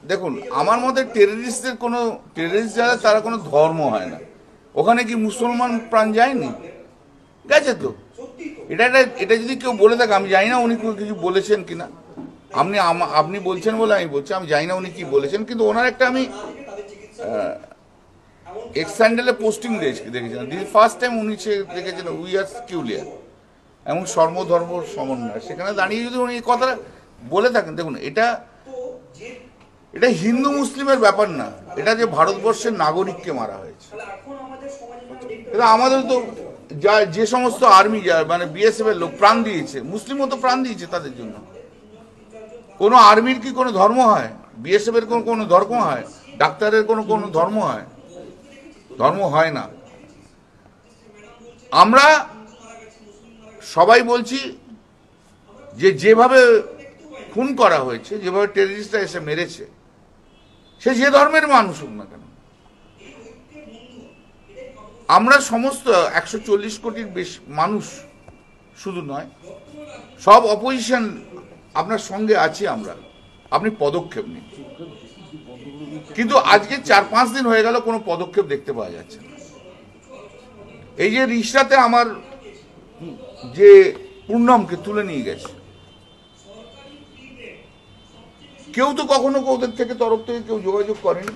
দেখুন আমার মতে টেররিস্টদের কোনো টেররিস্ট যারা তারা কোনো ধর্ম হয় না। ওখানে কি মুসলমান প্রাণ যায়নি? গেছে তো। এটা যদি কেউ বলে থাকে, আমি জানি না উনি কিছু বলেছেন কিনা, আপনি বলছেন বলে আমি বলছি, আমি জানি না উনি কি বলেছেন, কিন্তু ওনার একটা আমি এক্স হ্যান্ডেলে পোস্টিং দেখেছিলাম। দিস ফার্স্ট টাইম উনি দেখেছেন উই আর কিউলিয়ার, এমন সর্বধর্ম সমন্বয়। সেখানে দাঁড়িয়ে যদি উনি এই কথাটা বলে থাকেন, দেখুন এটা হিন্দু মুসলিমের ব্যাপার না, এটা যে ভারতবর্ষের নাগরিককে মারা হয়েছে। এটা আমাদের তো যে সমস্ত আর্মি মানে বিএসএফ এর লোক প্রাণ দিয়েছে, মুসলিমও তো প্রাণ দিয়েছে তাদের জন্য। কোনো আর্মির কি কোনো ধর্ম হয়? বিএসএফ এর কোনো ধর্ম হয়? ডাক্তারের কোনো ধর্ম হয়? ধর্ম হয় না। আমরা সবাই বলছি যেভাবে খুন করা হয়েছে, যেভাবে টেররিস্টরা এসে মেরেছে, সে যে ধর্মের মানুষ হোক না কেন, আমরা সমস্ত 140 কোটির বেশি মানুষ শুধু নয়, সব অপোজিশন আপনার সঙ্গে আছি আমরা। আপনি পদক্ষেপ নিন। কিন্তু আজকে 4-5 দিন হয়ে গেল কোনো পদক্ষেপ দেখতে পাওয়া যাচ্ছে না। এই যে রিশরাতে আমার যে পূর্ণমকে তুলে নিয়ে গেছে, কেউ তো কখনো ওদের থেকে তরফ থেকে কেউ যোগাযোগ করেনি,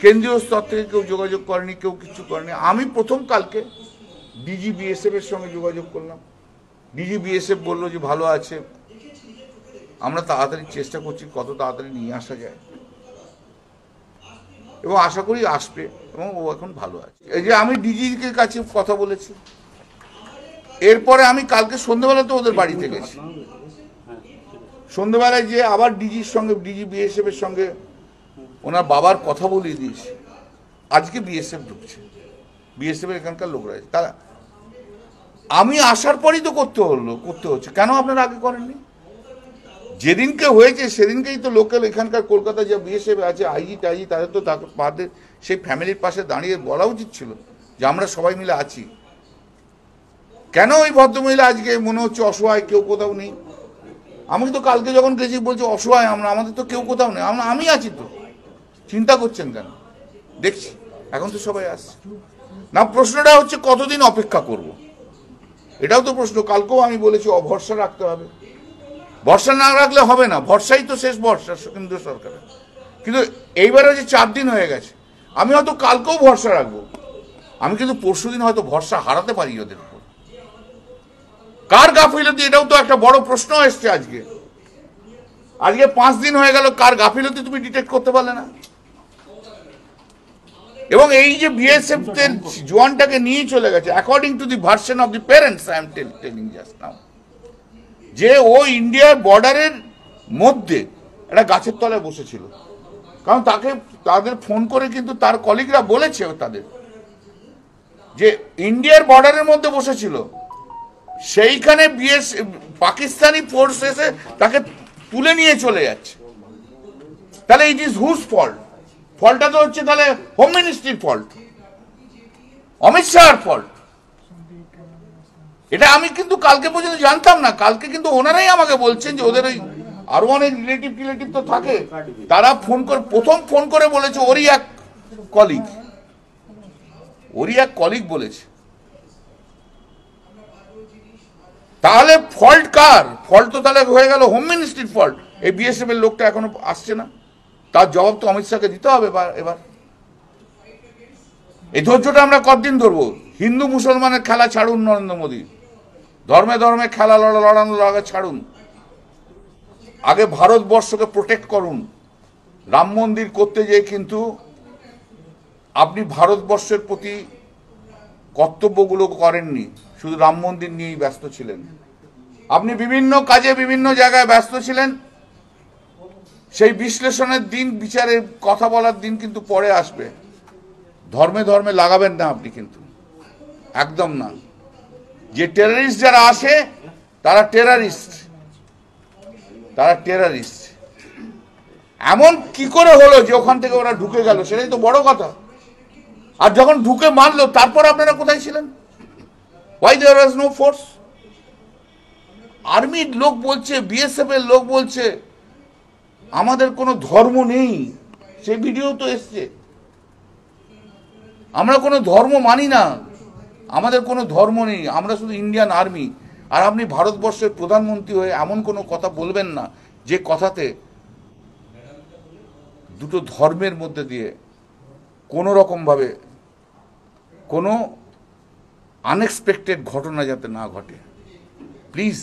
কেন্দ্রীয় স্তর থেকে কেউ যোগাযোগ করেনি, কেউ কিছু করেনি। আমি প্রথম কালকে ডিজি বিএসএফ এর সঙ্গে যোগাযোগ করলাম। ডিজি বিএসএফ বললো যে ভালো আছে, আমরা তাড়াতাড়ি চেষ্টা করছি কত তাড়াতাড়ি নিয়ে আসা যায়, এবং আশা করি আসবে, এবং ও এখন ভালো আছে। এই যে আমি ডিজির কাছে কথা বলেছি, এরপরে আমি কালকে সন্ধ্যেবেলা তো ওদের বাড়িতে গেছি। সন্ধ্যেবেলায় যে আবার ডিজির সঙ্গে, ডিজি বিএসএফ এর সঙ্গে ওনার বাবার কথা বলিয়ে দিয়েছে। আজকে বিএসএফ ঢুকছে, বিএসএফ এর এখানকার লোকরা আছে। তারা আমি আসার পরই তো করতে হচ্ছে। কেন আপনারা আগে করেননি? যেদিনকে হয়েছে সেদিনকেই তো লোকাল এখানকার কলকাতা যে বিএসএফ আছে, আইজি টাইজি, তাদের তো তাদের সেই ফ্যামিলির পাশে দাঁড়িয়ে বলা উচিত ছিল যে আমরা সবাই মিলে আছি। কেন ওই ভদ্রমহিলা আজকে মনে হচ্ছে অসহায়, কেউ কোথাও নেই? আমি তো কালকে যখন গেছি বলছি অসহায় আমরা, আমাদের তো কেউ কোথাও নেই, আমি আছি তো। চিন্তা করছেন কেন? দেখছি এখন তো সবাই আসছে না। প্রশ্নটা হচ্ছে কতদিন অপেক্ষা করব, এটাও তো প্রশ্ন। কালকেও আমি বলেছি ভরসা রাখতে হবে। ভরসা না রাখলে হবে না, ভরসাই তো শেষ ভরসা কেন্দ্র সরকারের। কিন্তু এইবারে যে 4 দিন হয়ে গেছে, আমি হয়তো কালকেও ভরসা রাখবো, আমি কিন্তু পরশুদিন হয়তো ভরসা হারাতে পারি ওদের উপর। কার গাফিলতি, এটাও তো একটা বড় প্রশ্ন এসছে আজকে। 5 দিন হয়ে গেল, কার গাফিলতি তুমি ডিটেক্ট করতে পারলে না? এবং এই যে বিএসএফ এর জওয়ানটাকে নিয়ে চলে গেছে, according to the version of the parents, I am telling just now, যে ও ইন্ডিয়ার বর্ডারের মধ্যে একটা গাছের তলায় বসেছিল। কারণ তাদের ফোন করে কিন্তু তার কলিগরা বলেছে তাদের যে ইন্ডিয়ার বর্ডারের মধ্যে বসেছিল, সেইখানে পাকিস্তানি ফোর্স এসে তাকে তুলে নিয়ে চলে যাচ্ছে। তাহলে ইট ইজ হুজ ফল্ট? ফল্টটা তো হচ্ছে তাহলে হোম মিনিস্ট্রির ফল্ট, অমিত শাহর ফল্ট। এটা আমি কিন্তু কালকে পর্যন্ত জানতাম না। কালকে কিন্তু ওনারাই আমাকে বলছেন যে ওদের ওই আরো অনেক রিলেটিভ তো থাকে, তারা প্রথম ফোন করে বলেছে ওরই এক কলিগ বলেছে। তাহলে ফল্ট কার? ফল্ট তো তাহলে হয়ে গেল হোম মিনিস্ট্রির ফল্ট। এই বিএসএফ এর লোকটা এখনো আসছে না, তার জবাব তো অমিত শাহকে দিতে হবে এবার। এই ধৈর্যটা আমরা কতদিন ধরবো? হিন্দু মুসলমানের খেলা ছাড়ুন নরেন্দ্র মোদী, ধর্মে খেলা লড়ানো ছাড়ুন। আগে ভারতবর্ষকে প্রোটেক্ট করুন। রাম মন্দির করতে যেয়ে কিন্তু আপনি ভারতবর্ষের প্রতি কর্তব্যগুলো করেননি, শুধু রাম মন্দির নিয়েই ব্যস্ত ছিলেন। আপনি বিভিন্ন কাজে বিভিন্ন জায়গায় ব্যস্ত ছিলেন। সেই বিশ্লেষণের দিন, বিচারের কথা বলার দিন কিন্তু পরে আসবে। ধর্মে লাগাবেন না আপনি, কিন্তু একদম না। যে টেররিস্ট যারা আসে তারা টেররিস্ট। এমন কি করে হলো যে ওখান থেকে ওরা ঢুকে গেল, সেটাই তো বড় কথা। আর যখন ঢুকে মারলো, তারপর আপনারা কোথায় ছিলেন? Why there was no force? আর্মির লোক বলছে, বিএসএফ এর লোক বলছে আমাদের কোনো ধর্ম নেই, সে ভিডিও তো এসছে। আমরা কোনো ধর্ম মানি না, আমাদের কোনো ধর্ম নেই, আমরা শুধু ইন্ডিয়ান আর্মি। আর আপনি ভারতবর্ষের প্রধানমন্ত্রী হয়ে এমন কোনো কথা বলবেন না যে কথাতে দুটো ধর্মের মধ্যে দিয়ে কোনো রকমভাবে কোনো আনএক্সপেক্টেড ঘটনা যাতে না ঘটে, প্লিজ।